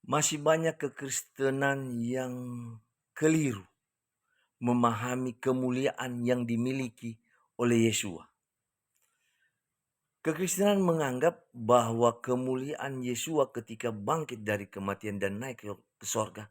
Masih banyak kekristenan yang keliru memahami kemuliaan yang dimiliki oleh Yesua. Kekristenan menganggap bahwa kemuliaan Yesua ketika bangkit dari kematian dan naik ke sorga,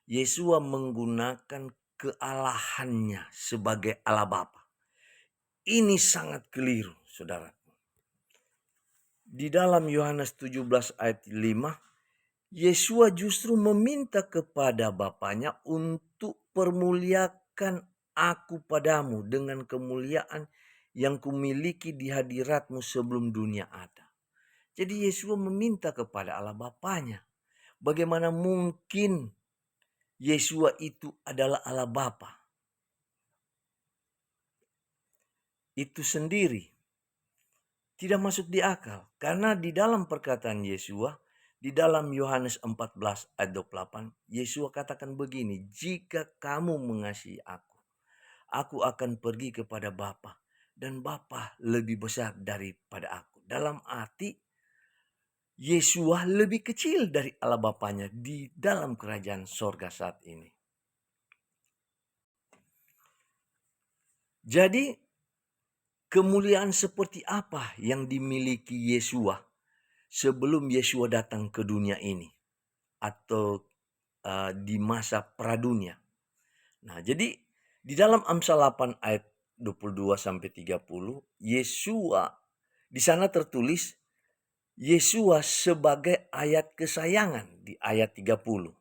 Yesua menggunakan kealahannya sebagai Allah Bapa. Ini sangat keliru, saudara. Di dalam Yohanes 17 ayat 5, Yesua justru meminta kepada Bapanya untuk permuliakan aku padamu dengan kemuliaan yang kumiliki di hadiratmu sebelum dunia ada. Jadi Yesua meminta kepada Allah Bapanya. Bagaimana mungkin Yesua itu adalah Allah Bapa? Itu sendiri tidak masuk di akal. Karena di dalam perkataan Yesua, di dalam Yohanes 14 ayat 28, Yesua katakan begini, jika kamu mengasihi aku akan pergi kepada Bapa dan Bapa lebih besar daripada aku. Dalam arti, Yesua lebih kecil dari Allah Bapanya di dalam kerajaan sorga saat ini. Jadi, kemuliaan seperti apa yang dimiliki Yesua sebelum Yesua datang ke dunia ini atau di masa pradunia. Nah, jadi di dalam Amsal 8 ayat 22 sampai 30, Yesua di sana tertulis Yesua sebagai ayat kesayangan di ayat 30.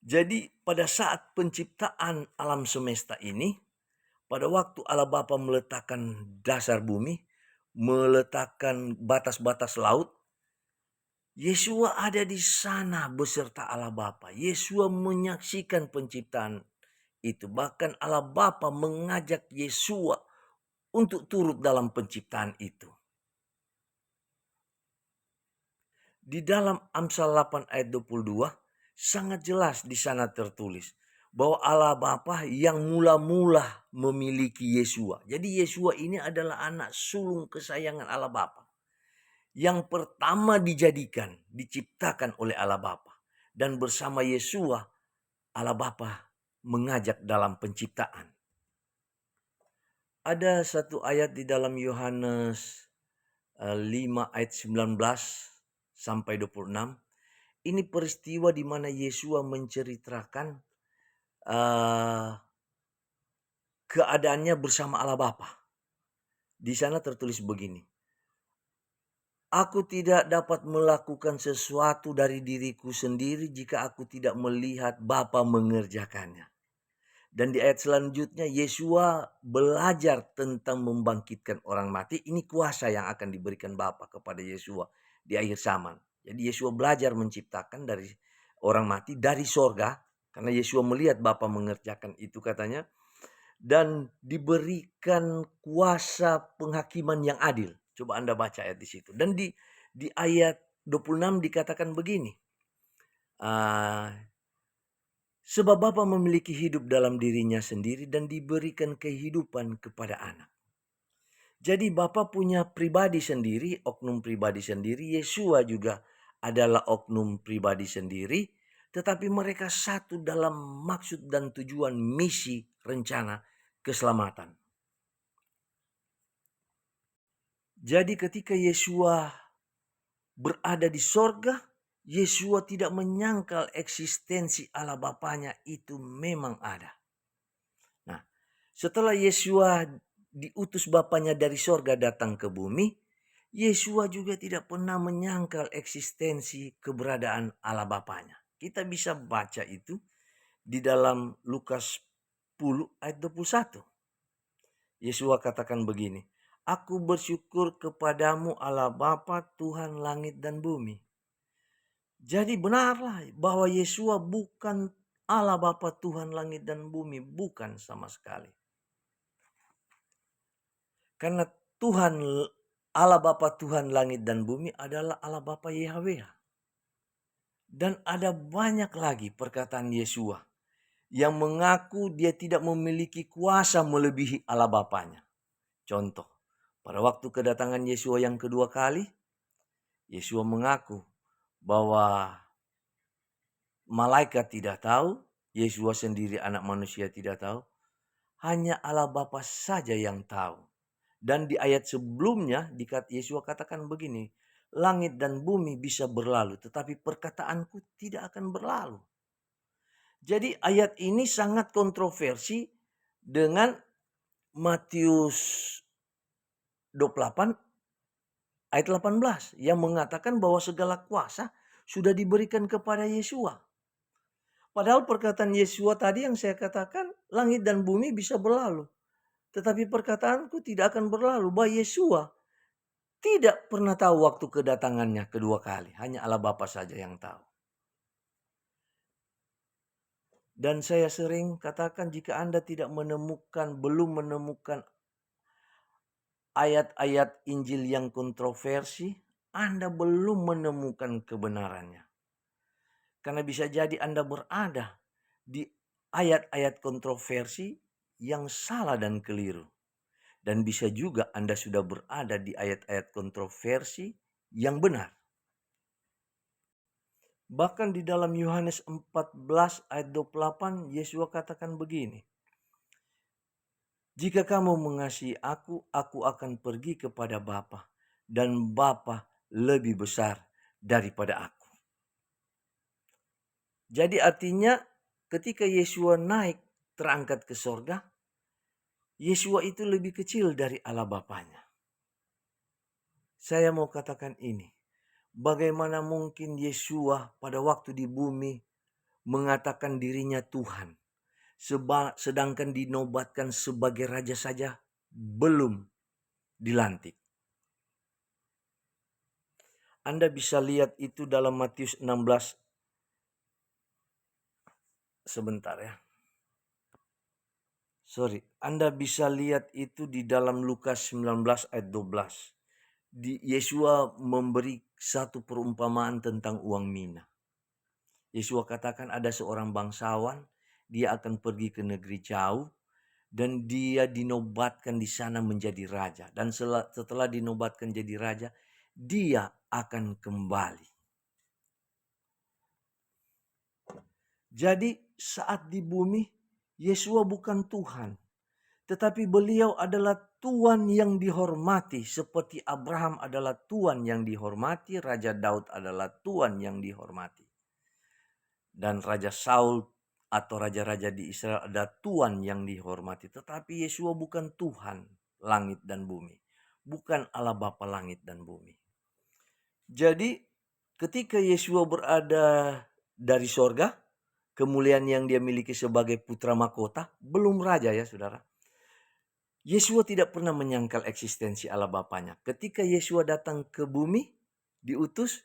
Jadi pada saat penciptaan alam semesta ini, pada waktu Allah Bapa meletakkan dasar bumi, meletakkan batas-batas laut, Yesua ada di sana beserta Allah Bapa. Yesua menyaksikan penciptaan itu. Bahkan Allah Bapa mengajak Yesua untuk turut dalam penciptaan itu. Di dalam Amsal 8 ayat 22 sangat jelas di sana tertulis bahwa Allah Bapa yang mula-mula memiliki Yesua. Jadi Yesua ini adalah anak sulung kesayangan Allah Bapa. Yang pertama diciptakan oleh Allah Bapa. Dan bersama Yesua, Allah Bapa mengajak dalam penciptaan. Ada satu ayat di dalam Yohanes 5 ayat 19 sampai 26. Ini peristiwa di mana Yesua menceritakan keadaannya bersama Allah Bapa. Di sana tertulis begini. Aku tidak dapat melakukan sesuatu dari diriku sendiri jika aku tidak melihat Bapa mengerjakannya. Dan di ayat selanjutnya Yesua belajar tentang membangkitkan orang mati. Ini kuasa yang akan diberikan Bapa kepada Yesua di akhir zaman. Jadi Yesua belajar menciptakan dari orang mati dari sorga. Karena Yesua melihat Bapa mengerjakan itu katanya. Dan diberikan kuasa penghakiman yang adil. Coba Anda baca ayat di situ. Dan di ayat 26 dikatakan begini. Sebab Bapa memiliki hidup dalam dirinya sendiri dan diberikan kehidupan kepada anak. Jadi Bapa punya pribadi sendiri, oknum pribadi sendiri. Yesua juga adalah oknum pribadi sendiri. Tetapi mereka satu dalam maksud dan tujuan misi rencana keselamatan. Jadi ketika Yesua berada di sorga, Yesua tidak menyangkal eksistensi Allah Bapanya itu memang ada. Nah, setelah Yesua diutus Bapanya dari sorga datang ke bumi, Yesua juga tidak pernah menyangkal eksistensi keberadaan Allah Bapanya. Kita bisa baca itu di dalam Lukas 10 ayat 21. Yesua katakan begini, Aku bersyukur kepadamu Allah Bapa Tuhan langit dan bumi. Jadi benarlah bahwa Yesua bukan Allah Bapa Tuhan langit dan bumi. Bukan sama sekali. Karena Tuhan Allah Bapa Tuhan langit dan bumi adalah Allah Bapa Yahweh. Dan ada banyak lagi perkataan Yesua yang mengaku dia tidak memiliki kuasa melebihi Allah Bapanya. Contoh. Pada waktu kedatangan Yesua yang kedua kali, Yesua mengaku bahwa malaikat tidak tahu, Yesus sendiri anak manusia tidak tahu, hanya Allah Bapa saja yang tahu. Dan di ayat sebelumnya Yesus katakan begini, langit dan bumi bisa berlalu, tetapi perkataanku tidak akan berlalu. Jadi ayat ini sangat kontroversi dengan Matius 28 ayat 18 yang mengatakan bahwa segala kuasa sudah diberikan kepada Yesus. Padahal perkataan Yesus tadi yang saya katakan, langit dan bumi bisa berlalu. Tetapi perkataanku tidak akan berlalu. Bahwa Yesus tidak pernah tahu waktu kedatangannya kedua kali. Hanya Allah Bapa saja yang tahu. Dan saya sering katakan jika Anda belum menemukan ayat-ayat Injil yang kontroversi, Anda belum menemukan kebenarannya. Karena bisa jadi Anda berada di ayat-ayat kontroversi yang salah dan keliru. Dan bisa juga Anda sudah berada di ayat-ayat kontroversi yang benar. Bahkan di dalam Yohanes 14 ayat 28, Yesus katakan begini. Jika kamu mengasihi aku akan pergi kepada Bapa. Dan Bapa lebih besar daripada aku. Jadi artinya ketika Yesus naik terangkat ke sorga, Yesus itu lebih kecil dari Allah Bapanya. Saya mau katakan ini. Bagaimana mungkin Yesus pada waktu di bumi mengatakan dirinya Tuhan. Sedangkan dinobatkan sebagai raja saja belum dilantik. Anda bisa lihat itu dalam Matius 16. Sebentar ya. Anda bisa lihat itu di dalam Lukas 19 ayat 12. Yesus memberi satu perumpamaan tentang uang mina. Yesus katakan ada seorang bangsawan, dia akan pergi ke negeri jauh dan dia dinobatkan di sana menjadi raja. Dan setelah dinobatkan jadi raja, dia akan kembali. Jadi saat di bumi, Yesus bukan Tuhan. Tetapi beliau adalah Tuan yang dihormati. Seperti Abraham adalah Tuan yang dihormati. Raja Daud adalah Tuan yang dihormati. Dan Raja Saul atau raja-raja di Israel ada Tuan yang dihormati. Tetapi Yesus bukan Tuhan langit dan bumi. Bukan Allah Bapa langit dan bumi. Jadi ketika Yesus berada dari sorga, kemuliaan yang dia miliki sebagai putra mahkota, belum raja ya saudara. Yesus tidak pernah menyangkal eksistensi Allah Bapanya. Ketika Yesus datang ke bumi, diutus,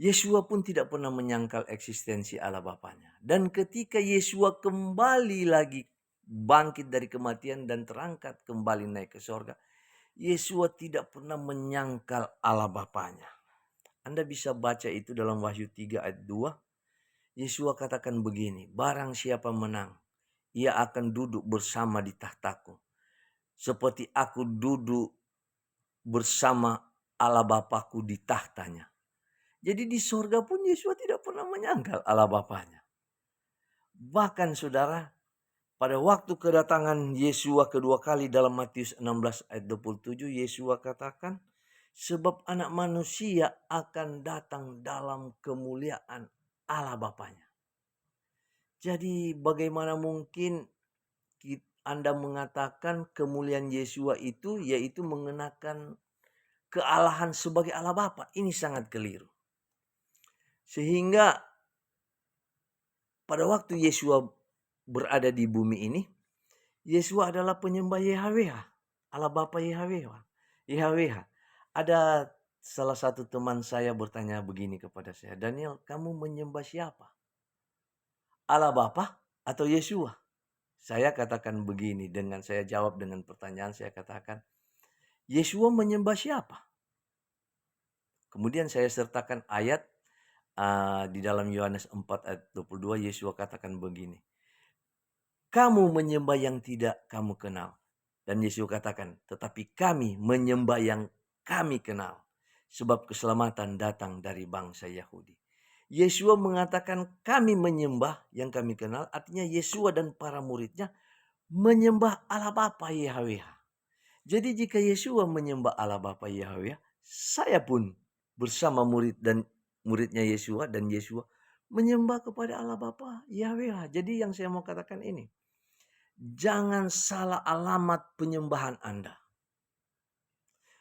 Yesus pun tidak pernah menyangkal eksistensi Allah Bapanya. Dan ketika Yesus kembali lagi bangkit dari kematian dan terangkat kembali naik ke sorga, Yesus tidak pernah menyangkal Allah Bapanya. Anda bisa baca itu dalam Wahyu 3 ayat 2. Yesus katakan begini, barang siapa menang, ia akan duduk bersama di tahtaku. Seperti aku duduk bersama Allah Bapakku di tahtanya. Jadi di sorga pun Yesus tidak pernah menyangkal Allah Bapanya. Bahkan saudara, pada waktu kedatangan Yesus kedua kali dalam Matius 16 ayat 27, Yesus katakan, sebab anak manusia akan datang dalam kemuliaan Allah Bapanya. Jadi bagaimana mungkin Anda mengatakan kemuliaan Yesus itu yaitu mengenakan kealahan sebagai Allah Bapa? Ini sangat keliru. Sehingga pada waktu Yesus berada di bumi ini, Yesus adalah penyembah YHWH, Allah Bapa YHWH. Ada salah satu teman saya bertanya begini kepada saya, Daniel, kamu menyembah siapa? Allah Bapa atau Yesus? Saya katakan begini, saya jawab dengan pertanyaan, saya katakan, Yesus menyembah siapa? Kemudian saya sertakan ayat di dalam Yohanes 4 ayat 22, Yesus katakan begini, kamu menyembah yang tidak kamu kenal. Dan Yesus katakan, tetapi kami menyembah yang kami kenal. Sebab keselamatan datang dari bangsa Yahudi. Yesua mengatakan kami menyembah, yang kami kenal artinya Yesua dan para muridnya menyembah Allah Bapa Yahweh. Jadi jika Yesua menyembah Allah Bapa Yahweh, saya pun bersama murid dan muridnya Yesua dan Yesua menyembah kepada Allah Bapa Yahweh. Jadi yang saya mau katakan ini, jangan salah alamat penyembahan Anda.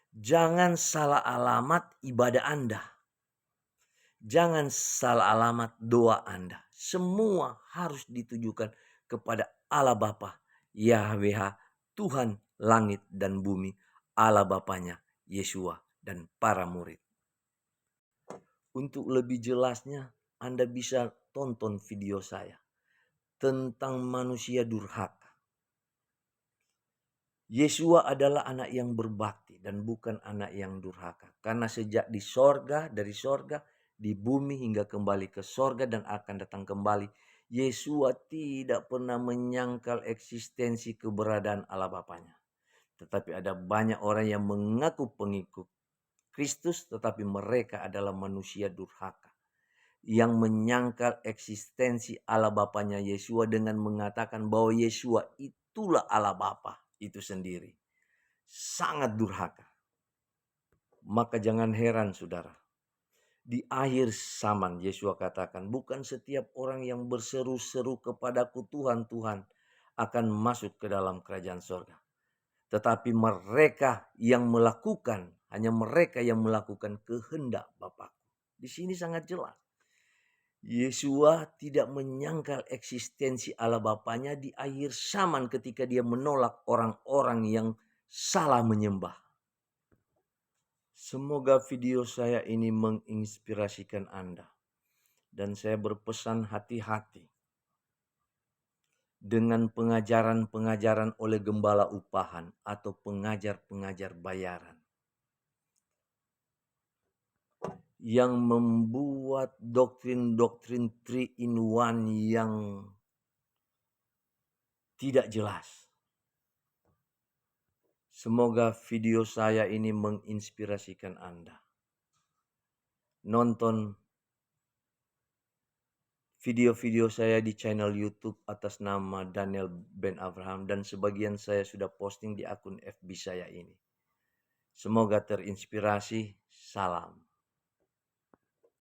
Jangan salah alamat ibadah Anda. Jangan salah alamat doa Anda. Semua harus ditujukan kepada Allah Bapa, Yahweh, Tuhan langit dan bumi, Allah Bapanya, Yesua dan para murid. Untuk lebih jelasnya, Anda bisa tonton video saya tentang manusia durhaka. Yesua adalah anak yang berbakti dan bukan anak yang durhaka. Karena sejak di sorga, dari sorga, di bumi hingga kembali ke sorga dan akan datang kembali, Yesua tidak pernah menyangkal eksistensi keberadaan Allah Bapanya. Tetapi ada banyak orang yang mengaku pengikut Kristus, tetapi mereka adalah manusia durhaka yang menyangkal eksistensi Allah Bapanya Yesua dengan mengatakan bahwa Yesua itulah Allah Bapa itu sendiri. Sangat durhaka. Maka jangan heran saudara. Di akhir zaman Yesua katakan, bukan setiap orang yang berseru-seru kepadaku Tuhan, Tuhan akan masuk ke dalam kerajaan sorga. Tetapi mereka yang melakukan, hanya mereka yang melakukan kehendak Bapakku. Di sini sangat jelas. Yesua tidak menyangkal eksistensi Allah Bapanya di akhir zaman ketika dia menolak orang-orang yang salah menyembah. Semoga video saya ini menginspirasikan Anda. Dan saya berpesan hati-hati dengan pengajaran-pengajaran oleh gembala upahan atau pengajar-pengajar bayaran yang membuat doktrin-doktrin 3-in-1 yang tidak jelas. Semoga video saya ini menginspirasikan Anda. Nonton video-video saya di channel YouTube atas nama Daniel Ben Abraham dan sebagian saya sudah posting di akun FB saya ini. Semoga terinspirasi. Salam.